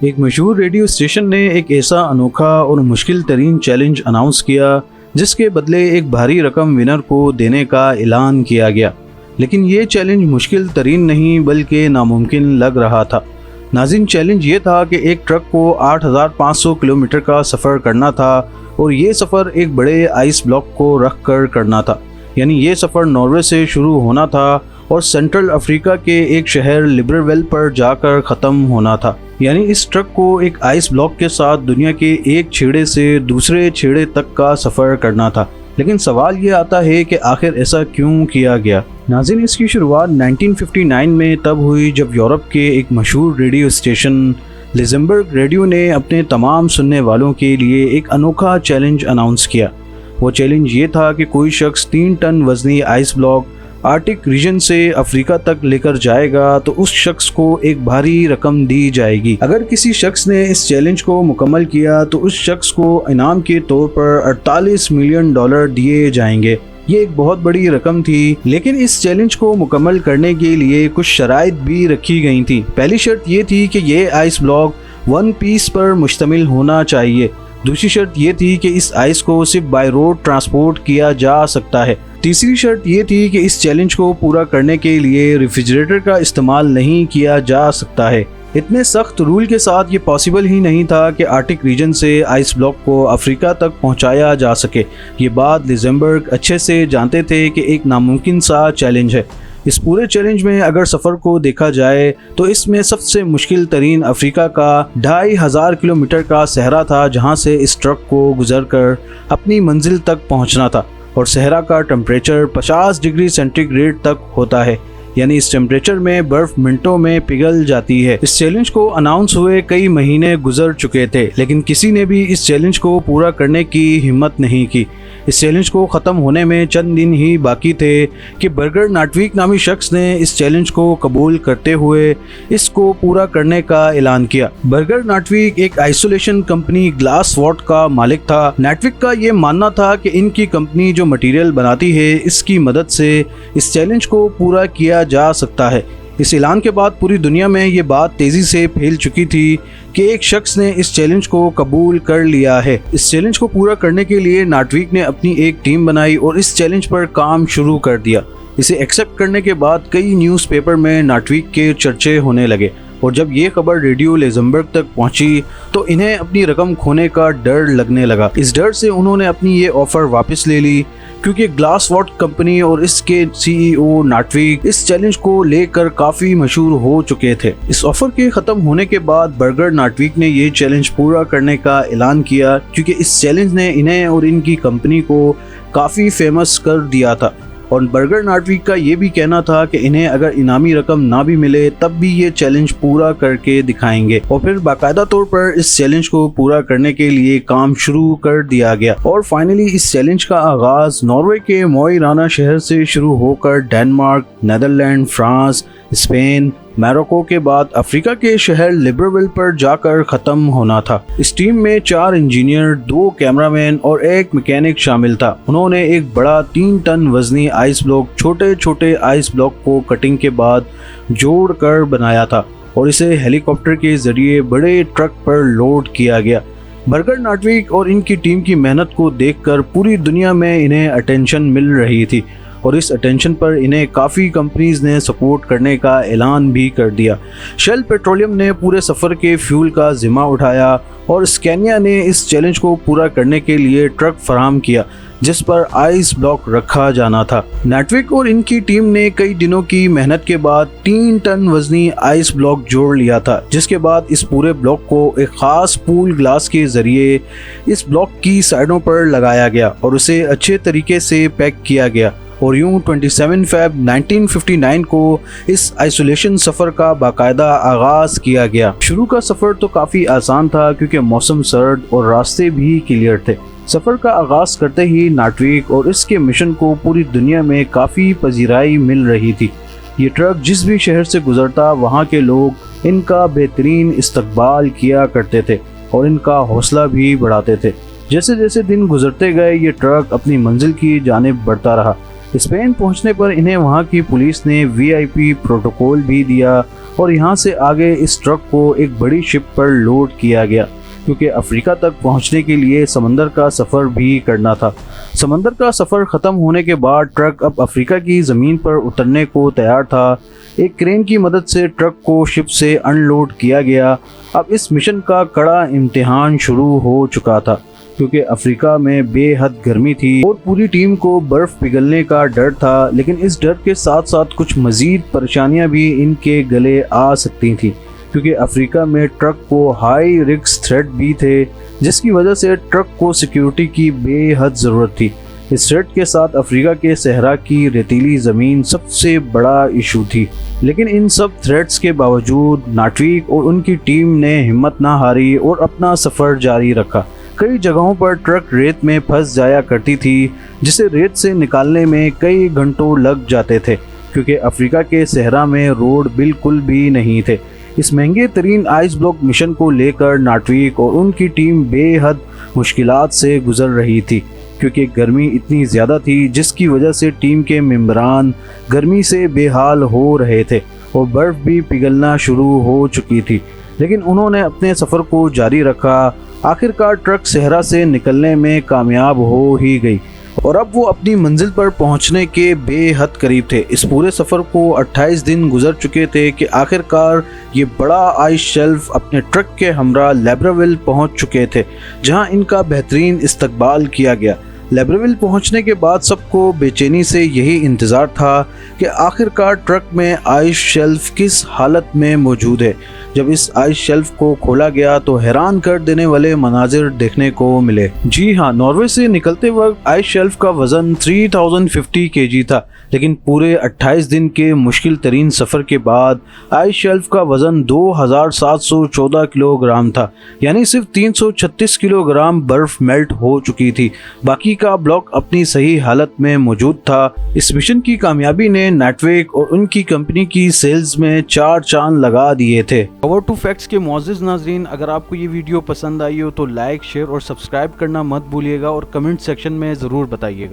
ایک مشہور radio station نے ایک ایسا انوکھا اور مشکل ترین چیلنج اناؤنس کیا جس کے بدلے ایک بھاری رقم ونر کو دینے کا اعلان کیا گیا، لیکن یہ چیلنج مشکل ترین نہیں بلکہ ناممکن لگ رہا تھا۔ ناظرین، چیلنج یہ تھا کہ ایک ٹرک کو 8500 کلومیٹر کا سفر کرنا تھا اور یہ سفر ایک بڑے آئس بلاک کو رکھ کر کرنا تھا۔ یعنی یہ سفر ناروے سے شروع ہونا تھا اور سینٹرل افریقہ کے ایک شہر لبریویل پر جا کر ختم ہونا تھا۔ یعنی اس ٹرک کو ایک آئس بلاک کے ساتھ دنیا کے ایک چھیڑے سے دوسرے چھیڑے تک کا سفر کرنا تھا۔ لیکن سوال یہ آتا ہے کہ آخر ایسا کیوں کیا گیا؟ ناظرین، اس کی شروعات 1959 میں تب ہوئی جب یورپ کے ایک مشہور ریڈیو اسٹیشن لگزمبرگ ریڈیو نے اپنے تمام سننے والوں کے لیے ایک انوکھا چیلنج اناؤنس کیا۔ وہ چیلنج یہ تھا کہ کوئی شخص 3 ٹن وزنی آئس بلاک آرکٹک ریجن سے افریقہ تک لے کر جائے گا تو اس شخص کو ایک بھاری رقم دی جائے گی۔ اگر کسی شخص نے اس چیلنج کو مکمل کیا تو اس شخص کو انعام کے طور پر $48 ملین دیے جائیں گے۔ یہ ایک بہت بڑی رقم تھی، لیکن اس چیلنج کو مکمل کرنے کے لیے کچھ شرائط بھی رکھی گئی تھیں۔ پہلی شرط یہ تھی کہ یہ آئس بلاک 1 پیس پر مشتمل ہونا چاہیے۔ دوسری شرط یہ تھی کہ اس آئس کو صرف بائی روڈ ٹرانسپورٹ کیا جا سکتا ہے۔ تیسری شرط یہ تھی کہ اس چیلنج کو پورا کرنے کے لیے ریفریجریٹر کا استعمال نہیں کیا جا سکتا ہے۔ اتنے سخت رول کے ساتھ یہ پاسبل ہی نہیں تھا کہ آرکٹک ریجن سے آئس بلاک کو افریقہ تک پہنچایا جا سکے۔ یہ بات لگزمبرگ اچھے سے جانتے تھے کہ ایک ناممکن سا چیلنج ہے۔ اس پورے چیلنج میں اگر سفر کو دیکھا جائے تو اس میں سب سے مشکل ترین افریقہ کا 2500 کلومیٹر کا صحرا تھا، جہاں سے اس ٹرک کو گزر کر اپنی منزل تک پہنچنا تھا، اور صحرا کا ٹمپریچر 50 ڈگری سینٹی گریڈ تک ہوتا ہے۔ یعنی اس ٹیمپریچر میں برف منٹوں میں پگھل جاتی ہے۔ اس چیلنج کو اناؤنس ہوئے کئی مہینے گزر چکے تھے، لیکن کسی نے بھی اس چیلنج کو پورا کرنے کی ہمت نہیں کی۔ اس چیلنج کو ختم ہونے میں چند دن ہی باقی تھے کہ برگر ناٹویک نامی شخص نے اس چیلنج کو قبول کرتے ہوئے اس کو پورا کرنے کا اعلان کیا۔ برگر ناٹویک ایک آئسولیشن کمپنی گلاس واٹ کا مالک تھا۔ ناٹویک کا یہ ماننا تھا کہ ان کی کمپنی جو مٹیریل بناتی ہے اس کی مدد سے اس چیلنج کو پورا کیا جا سکتا ہے۔ اس اعلان کے بعد پوری دنیا میں یہ بات تیزی سے پھیل چکی تھی کہ ایک شخص نے اس چیلنج کو قبول کر لیا ہے۔ اس چیلنج کو پورا کرنے کے لیے ناٹویک نے اپنی ایک ٹیم بنائی اور اس چیلنج پر کام شروع کر دیا۔ اسے ایکسپٹ کرنے کے بعد کئی نیوز پیپر میں ناٹویک کے چرچے ہونے لگے، اور جب یہ خبر ریڈیو لگزمبرگ تک پہنچی تو انہیں اپنی رقم کھونے کا ڈر لگنے لگا۔ اس ڈر سے انہوں نے اپنی یہ آفر واپس لے لی، کیونکہ گلاس واٹ کمپنی اور اس کے CEO ناٹویک اس چیلنج کو لے کر کافی مشہور ہو چکے تھے۔ اس آفر کے ختم ہونے کے بعد برگر ناٹویک نے یہ چیلنج پورا کرنے کا اعلان کیا، کیونکہ اس چیلنج نے انہیں اور ان کی کمپنی کو کافی فیمس کر دیا تھا، اور برگر ناٹویک کا یہ بھی کہنا تھا کہ انہیں اگر انعامی رقم نہ بھی ملے تب بھی یہ چیلنج پورا کر کے دکھائیں گے، اور پھر باقاعدہ طور پر اس چیلنج کو پورا کرنے کے لیے کام شروع کر دیا گیا۔ اور فائنلی اس چیلنج کا آغاز ناروے کے موئی رانا شہر سے شروع ہو کر ڈنمارک، نیدرلینڈ، فرانس، اسپین، میروکو کے بعد افریقہ کے شہر لبریویل پر جا کر ختم ہونا تھا۔ اس ٹیم میں 4 انجینئر، 2 کیمرامین اور 1 میکینک شامل تھا۔ انہوں نے ایک بڑا 3 ٹن وزنی آئس بلاک چھوٹے چھوٹے آئس بلاک کو کٹنگ کے بعد جوڑ کر بنایا تھا، اور اسے ہیلی کاپٹر کے ذریعے بڑے ٹرک پر لوڈ کیا گیا۔ برگر ناٹویک اور ان کی ٹیم کی محنت کو دیکھ کر پوری دنیا میں انہیں اٹینشن مل رہی تھی، اور اس اٹینشن پر انہیں کافی کمپنیز نے سپورٹ کرنے کا اعلان بھی کر دیا۔ شیل پیٹرولیم نے پورے سفر کے فیول کا ذمہ اٹھایا، اور اسکینیا نے اس چیلنج کو پورا کرنے کے لیے ٹرک فراہم کیا جس پر آئس بلاک رکھا جانا تھا۔ ناٹویک اور ان کی ٹیم نے کئی دنوں کی محنت کے بعد 3 ٹن وزنی آئس بلاک جوڑ لیا تھا، جس کے بعد اس پورے بلاک کو ایک خاص پول گلاس کے ذریعے اس بلاک کی سائڈوں پر لگایا گیا اور اسے اچھے طریقے سے پیک کیا گیا، اور یوں 27 فیب 1959 کو اس آئسولیشن سفر کا باقاعدہ آغاز کیا گیا۔ شروع کا سفر تو کافی آسان تھا کیونکہ موسم سرد اور راستے بھی کلیئر تھے۔ سفر کا آغاز کرتے ہی ناٹویک اور اس کے مشن کو پوری دنیا میں کافی پذیرائی مل رہی تھی۔ یہ ٹرک جس بھی شہر سے گزرتا وہاں کے لوگ ان کا بہترین استقبال کیا کرتے تھے اور ان کا حوصلہ بھی بڑھاتے تھے۔ جیسے جیسے دن گزرتے گئے یہ ٹرک اپنی منزل کی جانب بڑھتا رہا۔ اسپین پہنچنے پر انہیں وہاں کی پولیس نے VIP پروٹوکول بھی دیا اور یہاں سے آگے اس ٹرک کو ایک بڑی شپ پر لوڈ کیا گیا، کیونکہ افریقہ تک پہنچنے کے لیے سمندر کا سفر بھی کرنا تھا۔ سمندر کا سفر ختم ہونے کے بعد ٹرک اب افریقہ کی زمین پر اترنے کو تیار تھا۔ ایک کرین کی مدد سے ٹرک کو شپ سے ان لوڈ کیا گیا۔ اب اس مشن کا کڑا امتحان شروع ہو چکا تھا، کیونکہ افریقہ میں بے حد گرمی تھی اور پوری ٹیم کو برف پگھلنے کا ڈر تھا، لیکن اس ڈر کے ساتھ ساتھ کچھ مزید پریشانیاں بھی ان کے گلے آ سکتی تھیں، کیونکہ افریقہ میں ٹرک کو ہائی رسک تھریٹ بھی تھے، جس کی وجہ سے ٹرک کو سیکیورٹی کی بے حد ضرورت تھی۔ اس تھریٹ کے ساتھ افریقہ کے صحرا کی ریتیلی زمین سب سے بڑا ایشو تھی، لیکن ان سب تھریٹس کے باوجود ناٹویک اور ان کی ٹیم نے ہمت نہ ہاری اور اپنا سفر جاری رکھا۔ کئی جگہوں پر ٹرک ریت میں پھنس جایا کرتی تھی، جسے ریت سے نکالنے میں کئی گھنٹوں لگ جاتے تھے، کیونکہ افریقہ کے صحرا میں روڈ بالکل بھی نہیں تھے۔ اس مہنگے ترین آئس بلاک مشن کو لے کر ناٹویک اور ان کی ٹیم بے حد مشکلات سے گزر رہی تھی، کیونکہ گرمی اتنی زیادہ تھی جس کی وجہ سے ٹیم کے ممبران گرمی سے بے حال ہو رہے تھے اور برف بھی پگھلنا شروع ہو چکی تھی، لیکن انہوں نے اپنے سفر کو جاری رکھا۔ آخرکار ٹرک صحرا سے نکلنے میں کامیاب ہو ہی گئی اور اب وہ اپنی منزل پر پہنچنے کے بے حد قریب تھے۔ اس پورے سفر کو 28 دن گزر چکے تھے کہ آخرکار یہ بڑا آئس شیلف اپنے ٹرک کے ہمراہ لیبراویل پہنچ چکے تھے، جہاں ان کا بہترین استقبال کیا گیا۔ لیبراویل پہنچنے کے بعد سب کو بے چینی سے یہی انتظار تھا کہ آخرکار ٹرک میں آئس شیلف کس حالت میں موجود ہے۔ جب اس آئس شیلف کو کھولا گیا تو حیران کر دینے والے مناظر دیکھنے کو ملے۔ جی ہاں، ناروے سے نکلتے وقت آئس شیلف کا وزن 3050 kg تھا، لیکن پورے 28 دن کے مشکل ترین سفر کے بعد آئس شیلف کا وزن 2714 کلو گرام تھا، یعنی صرف 336 کلو گرام برف میلٹ ہو چکی تھی، باقی کا بلاک اپنی صحیح حالت میں موجود تھا۔ اس مشن کی کامیابی نے ناٹویک اور ان کی کمپنی کی سیلز میں 4 چاند لگا دیے تھے۔ پاور ٹو فیکٹس کے معزز ناظرین، اگر آپ کو یہ ویڈیو پسند آئی ہو تو لائک، شیئر اور سبسکرائب کرنا مت بھولیے گا اور کمنٹ سیکشن میں ضرور بتائیے گا۔